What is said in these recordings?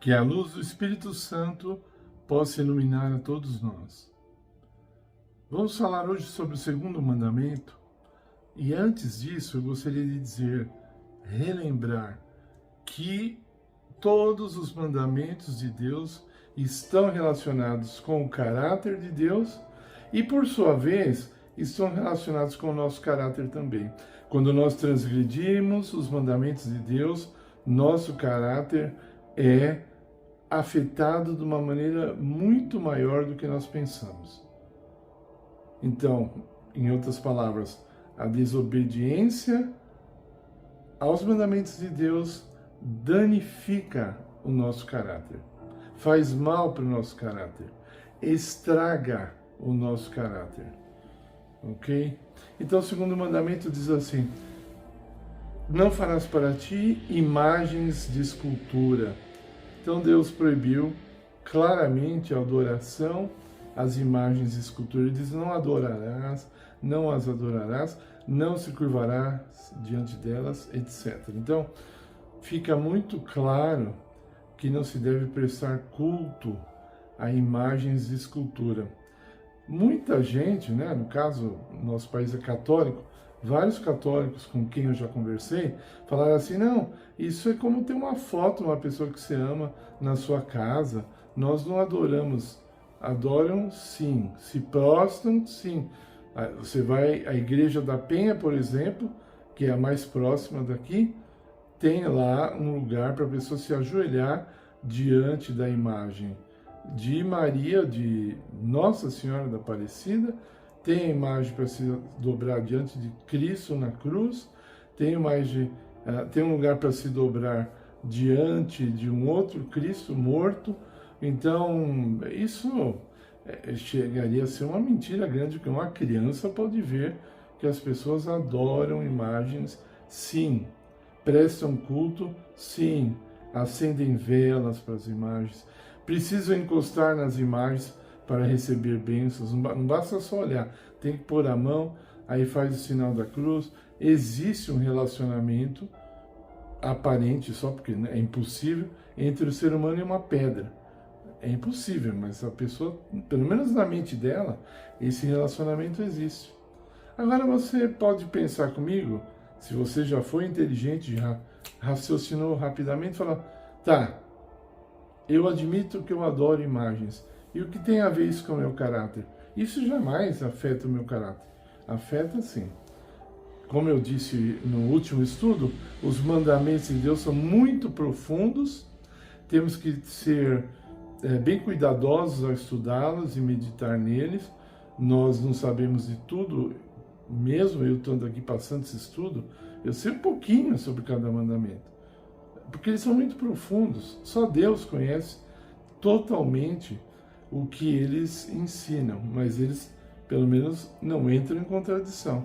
Que a luz do Espírito Santo possa iluminar a todos nós. Vamos falar hoje sobre o segundo mandamento. E antes disso, eu gostaria de relembrar que todos os mandamentos de Deus estão relacionados com o caráter de Deus e, por sua vez, estão relacionados com o nosso caráter também. Quando nós transgredimos os mandamentos de Deus, nosso caráter é afetado de uma maneira muito maior do que nós pensamos. Então, em outras palavras, a desobediência aos mandamentos de Deus danifica o nosso caráter, faz mal para o nosso caráter, estraga o nosso caráter, ok? Então, o segundo mandamento diz assim: não farás para ti imagens de escultura. Então, Deus proibiu claramente a adoração às imagens de escultura. Ele diz: não adorarás, não as adorarás, não se curvarás diante delas, etc. Então, fica muito claro que não se deve prestar culto a imagens de escultura. Muita gente, né, no caso, nosso país é católico, vários católicos com quem eu já conversei, falaram assim: não, isso é como ter uma foto de uma pessoa que você ama na sua casa, nós não adoramos. Adoram sim, se prostram sim. Você vai à Igreja da Penha, por exemplo, que é a mais próxima daqui, tem lá um lugar para a pessoa se ajoelhar diante da imagem de Maria, de Nossa Senhora da Aparecida, tem a imagem para se dobrar diante de Cristo na cruz, tem um lugar para se dobrar diante de um outro Cristo morto. Então, isso chegaria a ser uma mentira grande, porque uma criança pode ver que as pessoas adoram imagens, sim, prestam culto, sim, acendem velas para as imagens, precisam encostar nas imagens para receber bênçãos, não basta só olhar, tem que pôr a mão, aí faz o sinal da cruz. Existe um relacionamento aparente, só porque é impossível, entre o ser humano e uma pedra. É impossível, mas a pessoa, pelo menos na mente dela, esse relacionamento existe. Agora você pode pensar comigo, se você já foi inteligente, já raciocinou rapidamente, falar: tá, eu admito que eu adoro imagens. E o que tem a ver isso com o meu caráter? Isso jamais afeta o meu caráter. Afeta sim. Como eu disse no último estudo, os mandamentos de Deus são muito profundos, temos que ser bem cuidadosos ao estudá-los e meditar neles. Nós não sabemos de tudo, mesmo eu estando aqui passando esse estudo, eu sei um pouquinho sobre cada mandamento, porque eles são muito profundos. Só Deus conhece totalmente o que eles ensinam, mas eles, pelo menos, não entram em contradição.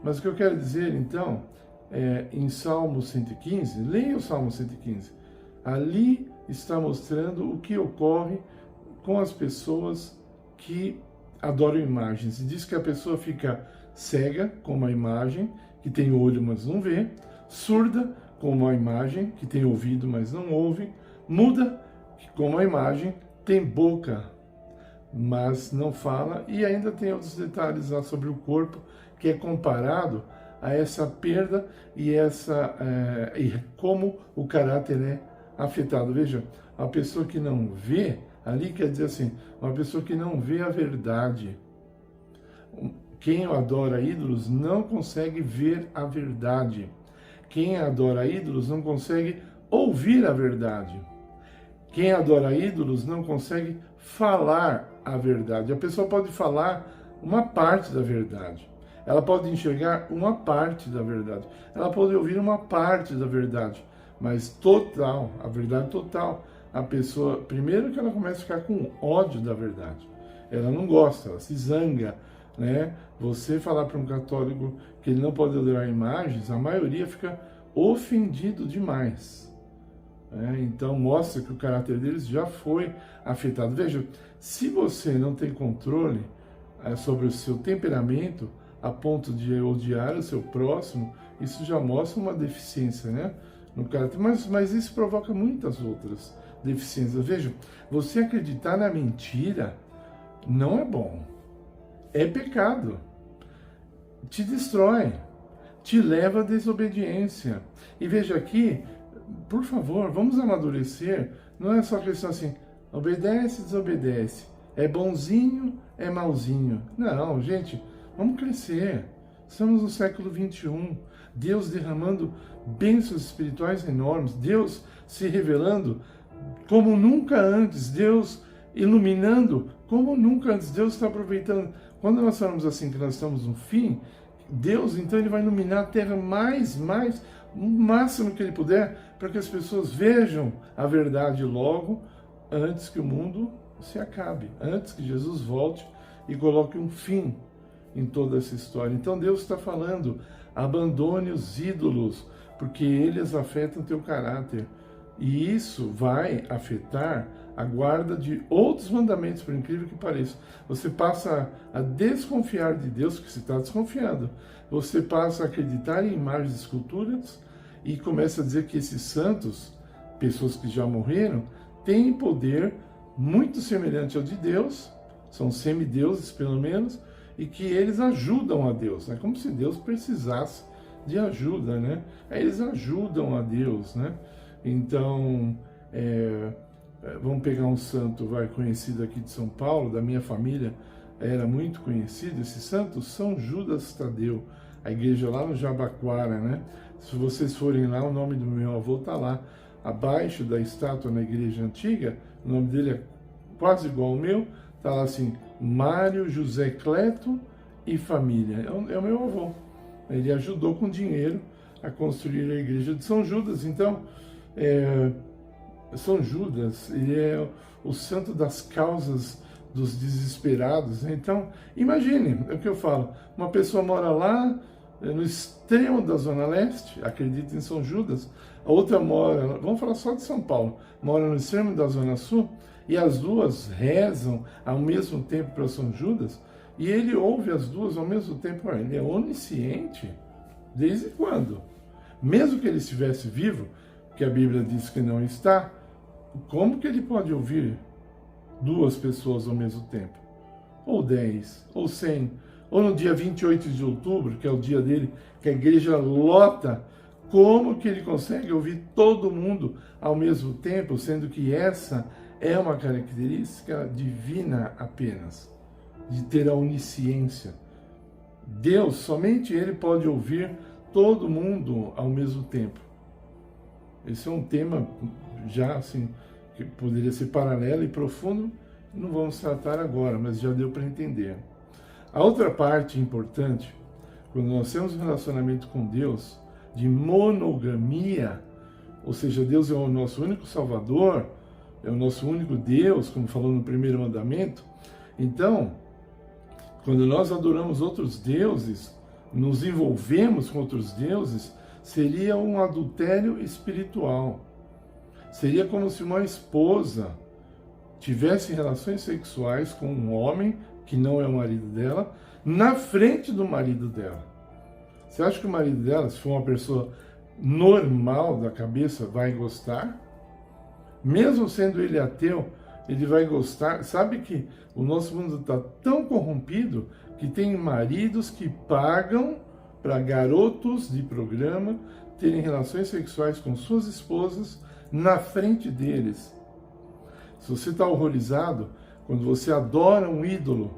Mas o que eu quero dizer, então, em Salmo 115, leia o Salmo 115, ali está mostrando o que ocorre com as pessoas que adoram imagens. E diz que a pessoa fica cega com uma imagem, que tem olho, mas não vê, surda com uma imagem, que tem ouvido, mas não ouve, muda, que com uma imagem tem boca, mas não fala, e ainda tem outros detalhes lá sobre o corpo, que é comparado a essa perda e como o caráter é afetado. Veja, a pessoa que não vê, ali quer dizer assim, uma pessoa que não vê a verdade. Quem adora ídolos não consegue ver a verdade. Quem adora ídolos não consegue ouvir a verdade. Quem adora ídolos não consegue falar a verdade. A pessoa pode falar uma parte da verdade. Ela pode enxergar uma parte da verdade. Ela pode ouvir uma parte da verdade. Mas total, a verdade total, a pessoa, primeiro que ela começa a ficar com ódio da verdade. Ela não gosta, ela se zanga, né? Você falar para um católico que ele não pode adorar imagens, a maioria fica ofendido demais. Então mostra que o caráter deles já foi afetado. Veja, se você não tem controle sobre o seu temperamento, a ponto de odiar o seu próximo, isso já mostra uma deficiência, né, no caráter. Mas isso provoca muitas outras deficiências. Veja, você acreditar na mentira não é bom. É pecado. Te destrói. Te leva à desobediência. E veja aqui, por favor, vamos amadurecer. Não é só questão assim, obedece, desobedece. É bonzinho, é malzinho. Não, gente, vamos crescer. Estamos no século XXI. Deus derramando bênçãos espirituais enormes. Deus se revelando como nunca antes. Deus iluminando como nunca antes. Deus está aproveitando. Quando nós falamos assim que nós estamos no fim, Deus, então, Ele vai iluminar a terra mais, o máximo que Ele puder, para que as pessoas vejam a verdade logo, antes que o mundo se acabe, antes que Jesus volte e coloque um fim em toda essa história. Então Deus está falando, abandone os ídolos, porque eles afetam teu caráter. E isso vai afetar a guarda de outros mandamentos, por incrível que pareça. Você passa a desconfiar de Deus, porque você está desconfiando. Você passa a acreditar em imagens e esculturas e começa a dizer que esses santos, pessoas que já morreram, têm poder muito semelhante ao de Deus, são semideuses pelo menos, e que eles ajudam a Deus. É como se Deus precisasse de ajuda, né? Aí eles ajudam a Deus, né? Então, vamos pegar um santo conhecido aqui de São Paulo, da minha família, era muito conhecido esse santo, São Judas Tadeu, a igreja lá no Jabaquara, né? Se vocês forem lá, o nome do meu avô está lá, abaixo da estátua na igreja antiga, o nome dele é quase igual ao meu, está lá assim, Mário José Cleto e família, é o meu avô. Ele ajudou com dinheiro a construir a igreja de São Judas. Então, São Judas, ele é o santo das causas dos desesperados. Então, imagine, é o que eu falo, uma pessoa mora lá no extremo da Zona Leste, acredita em São Judas, a outra mora, vamos falar só de São Paulo, mora no extremo da Zona Sul, e as duas rezam ao mesmo tempo para São Judas, e ele ouve as duas ao mesmo tempo. Ele é onisciente. Desde quando? Mesmo que ele estivesse vivo, que a Bíblia diz que não está, como que ele pode ouvir duas pessoas ao mesmo tempo? Ou 10, ou 100, ou no dia 28 de outubro, que é o dia dele, que a igreja lota, como que ele consegue ouvir todo mundo ao mesmo tempo, sendo que essa é uma característica divina apenas, de ter a onisciência. Deus, somente Ele pode ouvir todo mundo ao mesmo tempo. Esse é um tema já assim, que poderia ser paralelo e profundo, não vamos tratar agora, mas já deu para entender. A outra parte importante, quando nós temos um relacionamento com Deus, de monogamia, ou seja, Deus é o nosso único Salvador, é o nosso único Deus, como falou no primeiro mandamento. Então, quando nós adoramos outros deuses, nos envolvemos com outros deuses, seria um adultério espiritual. Seria como se uma esposa tivesse relações sexuais com um homem, que não é o marido dela, na frente do marido dela. Você acha que o marido dela, se for uma pessoa normal da cabeça, vai gostar? Mesmo sendo ele ateu, ele vai gostar. Sabe que o nosso mundo está tão corrompido que tem maridos que pagam para garotos de programa terem relações sexuais com suas esposas na frente deles. Se você está horrorizado, quando você adora um ídolo,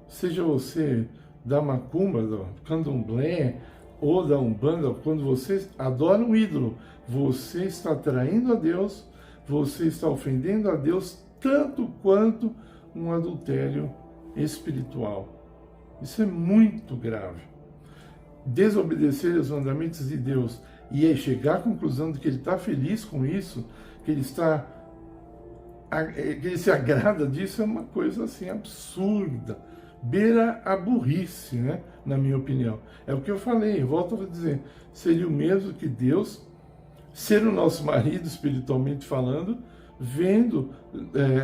seja você da macumba, do candomblé ou da umbanda, quando você adora um ídolo, você está traindo a Deus, você está ofendendo a Deus tanto quanto um adultério espiritual. Isso é muito grave. Desobedecer aos mandamentos de Deus e chegar à conclusão de que ele está feliz com isso, que ele se agrada disso, é uma coisa assim absurda, beira a burrice, né? Na minha opinião. É o que eu falei, volto a dizer, seria o mesmo que Deus ser o nosso marido, espiritualmente falando, vendo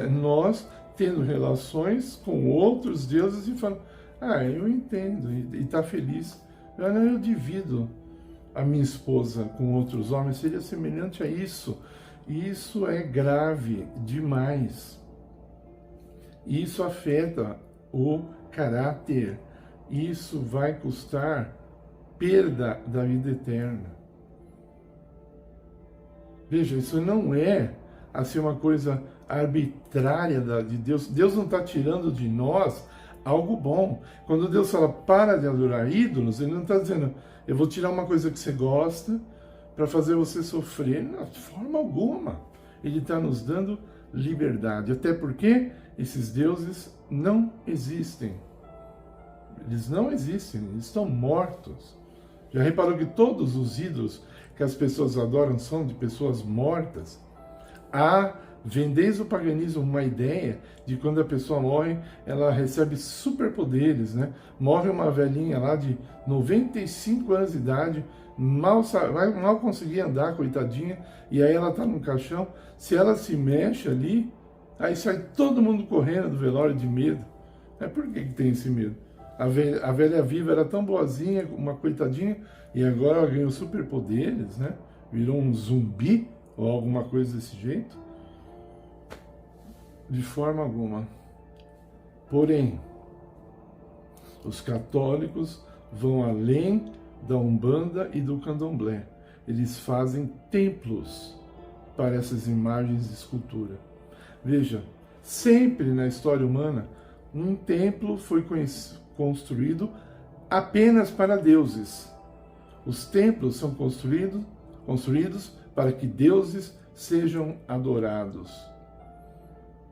nós tendo relações com outros deuses e falando, eu entendo, e está feliz. Eu divido a minha esposa com outros homens, seria semelhante a isso. Isso é grave demais. Isso afeta o caráter. Isso vai custar perda da vida eterna. Veja, isso não é assim uma coisa arbitrária de Deus. Deus não está tirando de nós algo bom. Quando Deus fala para de adorar ídolos, Ele não está dizendo eu vou tirar uma coisa que você gosta para fazer você sofrer. Não, de forma alguma. Ele está nos dando liberdade. Até porque esses deuses não existem. Eles não existem, eles estão mortos. Já reparou que todos os ídolos que as pessoas adoram são de pessoas mortas? Vem desde o paganismo uma ideia de quando a pessoa morre, ela recebe superpoderes, né? Morre uma velhinha lá de 95 anos de idade, mal conseguia andar, coitadinha, e aí ela está no caixão. Se ela se mexe ali, aí sai todo mundo correndo do velório de medo. Por que tem esse medo? A velha viva era tão boazinha, uma coitadinha, e agora ela ganhou superpoderes, né? Virou um zumbi ou alguma coisa desse jeito? De forma alguma. Porém, os católicos vão além da Umbanda e do Candomblé. Eles fazem templos para essas imagens de escultura. Veja, sempre na história humana, um templo foi construído apenas para deuses. Os templos são construídos para que deuses sejam adorados.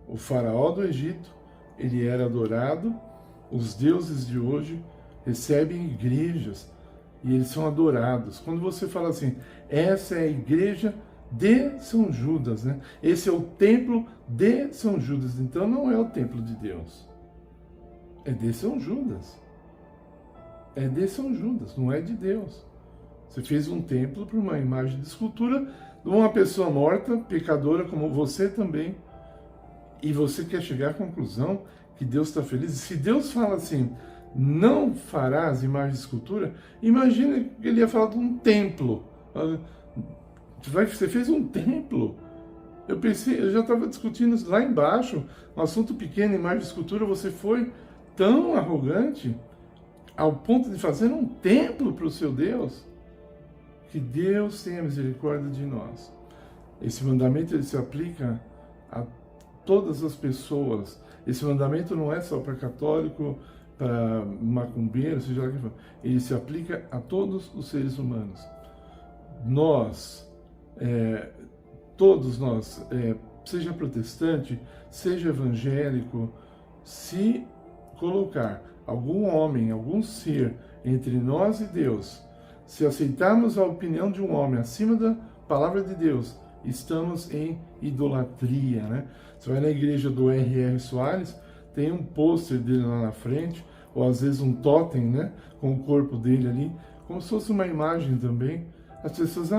O faraó do Egito, ele era adorado. Os deuses de hoje recebem igrejas e eles são adorados. Quando você fala assim, essa é a igreja de São Judas, né? Esse é o templo de São Judas. Então não é o templo de Deus. É de São Judas. É de São Judas, não é de Deus. Você fez um templo para uma imagem de escultura de uma pessoa morta, pecadora como você também. E você quer chegar à conclusão que Deus está feliz? E se Deus fala assim, não farás imagens de escultura, imagina que ele ia falar de um templo. Você fez um templo. Eu já estava discutindo lá embaixo, um assunto pequeno, imagem de escultura, você foi tão arrogante ao ponto de fazer um templo para o seu Deus. Que Deus tenha misericórdia de nós. Esse mandamento ele se aplica a todas as pessoas. Esse mandamento não é só para católico, para macumbeiro, seja lá que for. Ele se aplica a todos os seres humanos. Todos nós, seja protestante, seja evangélico, se colocar algum homem, algum ser entre nós e Deus, se aceitarmos a opinião de um homem acima da palavra de Deus, estamos em idolatria, né? Você vai na igreja do R.R. Soares, tem um pôster dele lá na frente, ou às vezes um totem, né? Com o corpo dele ali, como se fosse uma imagem também. As pessoas,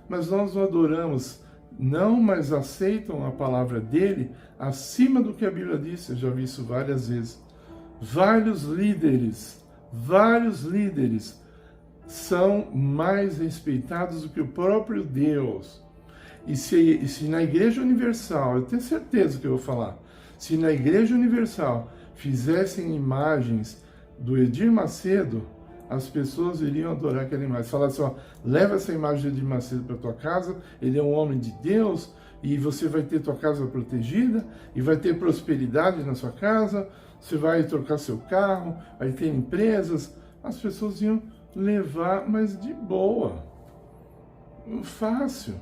mas nós o adoramos. Não, mas aceitam a palavra dele acima do que a Bíblia diz. Eu já vi isso várias vezes. Vários líderes são mais respeitados do que o próprio Deus. E se na Igreja Universal, eu tenho certeza que eu vou falar, se na Igreja Universal fizessem imagens do Edir Macedo, as pessoas iriam adorar aquela imagem. Falar assim, leva essa imagem de Edir Macedo para tua casa, ele é um homem de Deus, e você vai ter tua casa protegida, e vai ter prosperidade na sua casa, você vai trocar seu carro, vai ter empresas. As pessoas iam levar, mas de boa, fácil.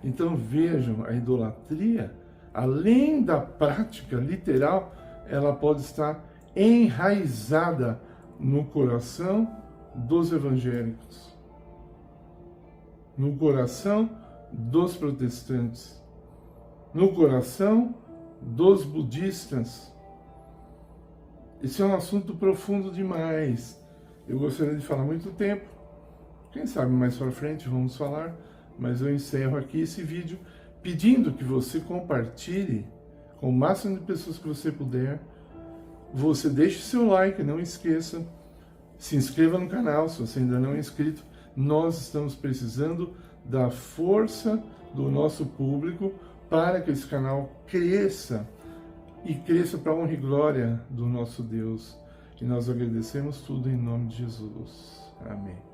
Então vejam, a idolatria, além da prática literal, ela pode estar enraizada no coração dos evangélicos, no coração dos protestantes, no coração dos budistas. Esse é um assunto profundo demais. Eu gostaria de falar muito tempo. Quem sabe mais para frente vamos falar. Mas eu encerro aqui esse vídeo pedindo que você compartilhe com o máximo de pessoas que você puder. Você deixe seu like, não esqueça. Se inscreva no canal se você ainda não é inscrito. Nós estamos precisando da força do nosso público, para que esse canal cresça e cresça para a honra e glória do nosso Deus. E nós agradecemos tudo em nome de Jesus. Amém.